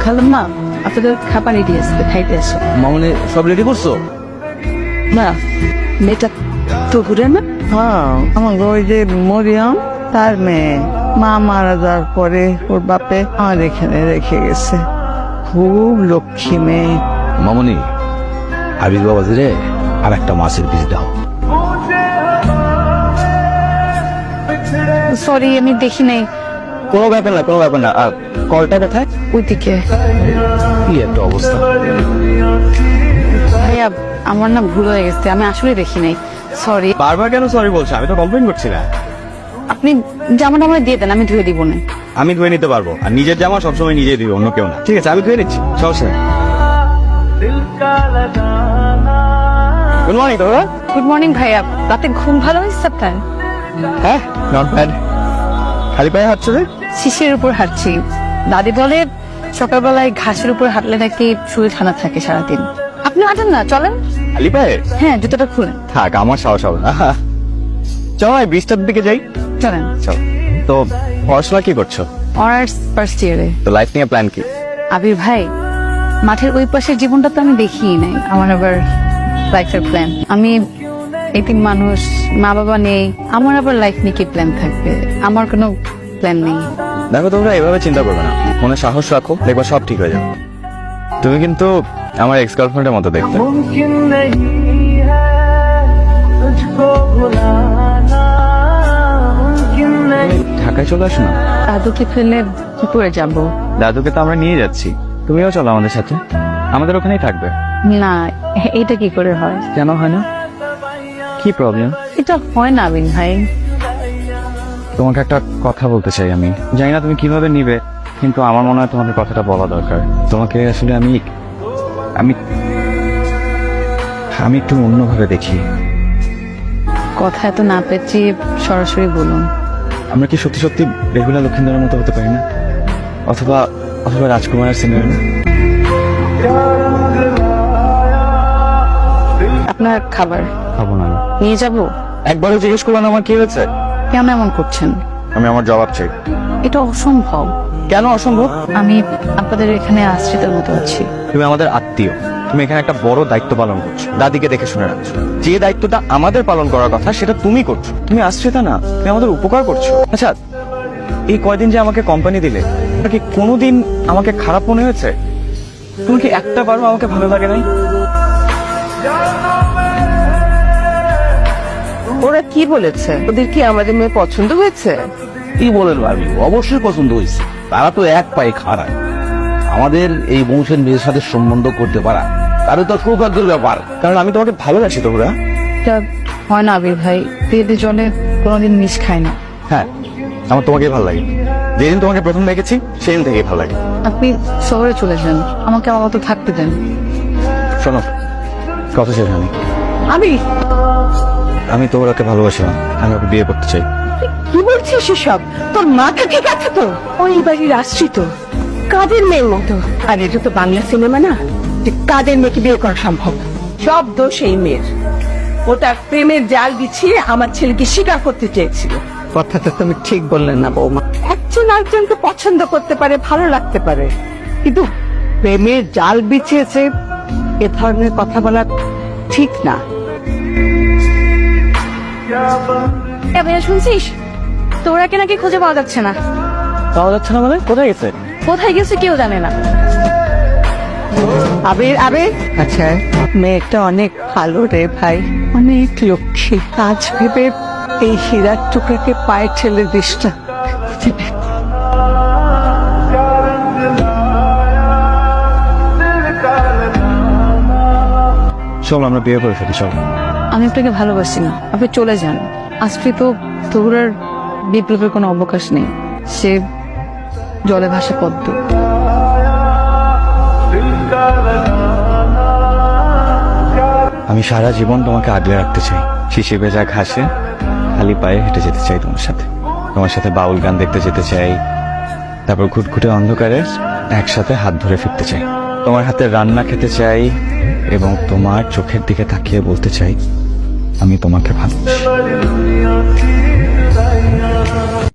খালাম্মা আপনাদের খাবার রেডি আছে, খাইতে আসো। মামনি সব রেডি করছো? না, মেয়েটা তহুরের না? হ্যাঁ, আমার ওই যে মরিয়ম তার মেয়ে, মা মারা যাওয়ার পরে ওর বাপে আমার এখানে রেখে গেছে। খুব লক্ষ্মী মেয়ে। মামনি আবির বাবাজি রে আর একটা মাছের পিস দাও। সরি, আমি দেখি নাই। কোনো ব্যাপার না, কোনো ব্যাপার না। আর কলটা কোথায়? ওইদিকে। কি একটা অবস্থা। ভাইয়া আমার না ভুল হয়ে গেছে, আমি আসলে দেখি নাই। সরি। বারবার কেন সরি বলছো? আমি তো কমপ্লেন করছি না। আপনি জামাটা আমার দিয়ে দেন, আমি ধুয়ে দিব না। আমি ধুয়ে নিতে পারবো, আর নিজের জামা সবসময় নিজেই দিবে, অন্য কেউ না। ঠিক আছে, আমি ধুয়ে নিচ্ছি, সমস্যা নেই। গুড মর্নিং তোরা। গুড মর্নিং ভাইয়া, রাতে ঘুম ভালো হয়েছে আপনার? হ্যাঁ, নট ব্যাড। খালি পায়ে হাঁটছো রে? শিশের উপর হাঁটছি। দাদি বলে সকালবেলায় ঘাসের উপর হাঁটলে নাকি শরীর ঠান্ডা থাকে সারাদিন। আপনি হাঁটেন না, চলেন। খালি পায়ে? হ্যাঁ, জুতোটা খুলেন। থাক, আমার সাহস হবে না। চল ব্রিজটার দিকে যাই। চলেন। চল। তো পড়াশোনা কি করছো? অনার্স ফার্স্ট ইয়ারে। তো লাইফ নিয়ে প্ল্যান কি? আবির ভাই, মাঠের ওই পাশের জীবনটা তো আমি দেখিই নাই। আমার আবার লাইফের প্ল্যান। আমি এতিম মানুষ, মা বাবা নেই, আমার আবার লাইফ নিয়ে কি প্ল্যান থাকবে? আমার কোনো প্ল্যান নেই। দেখো, তোমরা এভাবে চিন্তা করবে না, মনে সাহস রাখো, দেখবা সব ঠিক হয়ে যাবে। তুমি কিন্তু আমার এক্স গার্লফ্রেন্ডের মতো দেখতে। ঢাকায় চলে আসো না। দাদুকে ফেলে কি করে যাব? দাদুকে তো আমরা নিয়ে যাচ্ছি, তুমিও চলো আমাদের সাথে, আমাদের ওখানেই থাকবে। না, এটা কি করে হয়? কেন হয় না? কি প্রবলেম? এটা হয় না আবির ভাই। তোমাকে একটা কথা বলতে চাই। আমি জানি না তুমি কিভাবে নিবে, কিন্তু আমার মনে হয় তোমাকে কথাটা বলা দরকার। তোমাকে আসলে আমি আমি আমি একটু অন্যভাবে দেখি। কথা এত না পেঁচি সরাসরি বলুন। আমরা কি সত্যি সত্যি রেগুলার লক্ষিন্দরের মতো হতে পারি না? অথবা অথবা রাজকুমারের সিনেমা? আপনার খাবার খাবো না আমি। নিয়ে যাব? একবারও জিজ্ঞেস করলাম আমার কি হয়েছে? কেন এমন করছেন? আমি আমার জবাব চাই। এটা অসম্ভব। কেন অসম্ভব? আমি আপনাদের এখানে আশ্রিতের মতো আছি। তুমি আমাদের আত্মীয়, তুমি এখানে একটা বড় দায়িত্ব পালন করছো, দাদিকে দেখে শুনে রাখছো। যে দায়িত্বটা আমাদের পালন করার কথা সেটা তুমি করছো। তুমি আশ্রিতা না, তুমি আমাদের উপকার করছো। আচ্ছা, এই কয়দিন যে আমাকে কোম্পানি দিলে, এটা কি কোনোদিন আমাকে খারাপ মনে হয়েছে? তুমি কি একটা বারও আমাকে ভালো লাগে নাই? ওরা কি বলেছে? ওদের কি আমাদের মেয়ে পছন্দ হয়েছে? কি বলেন ভাবি, অবশ্যই পছন্দ হয়েছে। তারা তো এক পায়ে খাড়া। আমাদের এই বংশের মেয়ের সাথে সম্বন্ধ করতে পারা তাহলে তো সৌভাগ্যের ব্যাপার। কারণ আমি তোমাকে ভালোবাসি তো ওরা। এটা হয় না আবির ভাই, পেটে জলে কোনোদিন মিশ খায় না। হ্যাঁ, আমার তোমাকে ভালো লাগে। যেদিন তোমাকে প্রথম দেখেছি সেদিন থেকেই ভালো লাগে। আপনি শহরে চলে যান, আমাকে আমার মতো থাকতে দেন। শোনো, কথা শেষ হয়নি। আমি তো ওরাকে ভালোবাসি না, আমি ওকে বিয়ে করতে চাই। কি বলছিস এসব? তোর মাথা ঠিক আছে তো? ওই বাড়ির আশ্রিত কাদের মেয়ের মতো। আর এটা তো বাংলা সিনেমা না যে কাদের মেয়েকে বিয়ে করা সম্ভব। সব দোষ এই মেয়ের। ও তার প্রেমের জাল বিছিয়ে আমার ছেলেকে স্বীকার করতে চেয়েছিল। কথাটা তুমি ঠিক বললে না বৌমা। একজন আরেকজনকে পছন্দ করতে পারে, ভালো লাগতে পারে, কিন্তু প্রেমের জাল বিছিয়েছে এ ধরনের কথা বলা ঠিক না। ভাইয়া শুনছিস, তোরাকে নাকি খুঁজে পাওয়া যাচ্ছে না। পাওয়া যাচ্ছে না মানে? কোথায় গেছে? কোথায় গেছে কেউ জানে না। আবির আবির, আচ্ছা মেয়েটা অনেক ভালো রে ভাই, অনেক লক্ষ্মী। আজ ভেবে এই হীরার টুকরাকে পায়ে ঠেলে দিস না। চল আমরা বিয়ে করে ফেলি, চল। আমি আপনাকে ভালোবাসি না, আপনি চলে যান। আশ্রিত তহুরার বিপ্লবের কোনো অবকাশ নেই। সে জলে ভাসা পদ্ম। আমি সারা জীবন তোমাকে আগলে রাখতে চাই। শিশির ভেজা ঘাসে খালি পায়ে হেঁটে যেতে চাই তোমার সাথে বাউল গান দেখতে যেতে চাই, তারপর ঘুটঘুটে অন্ধকারে একসাথে হাত ধরে ফিরতে চাই। তোমার হাতে রান্না খেতে চাই এবং তোমার চোখের দিকে তাকিয়ে বলতে চাই আমি তোমাকে ভালোবাসি।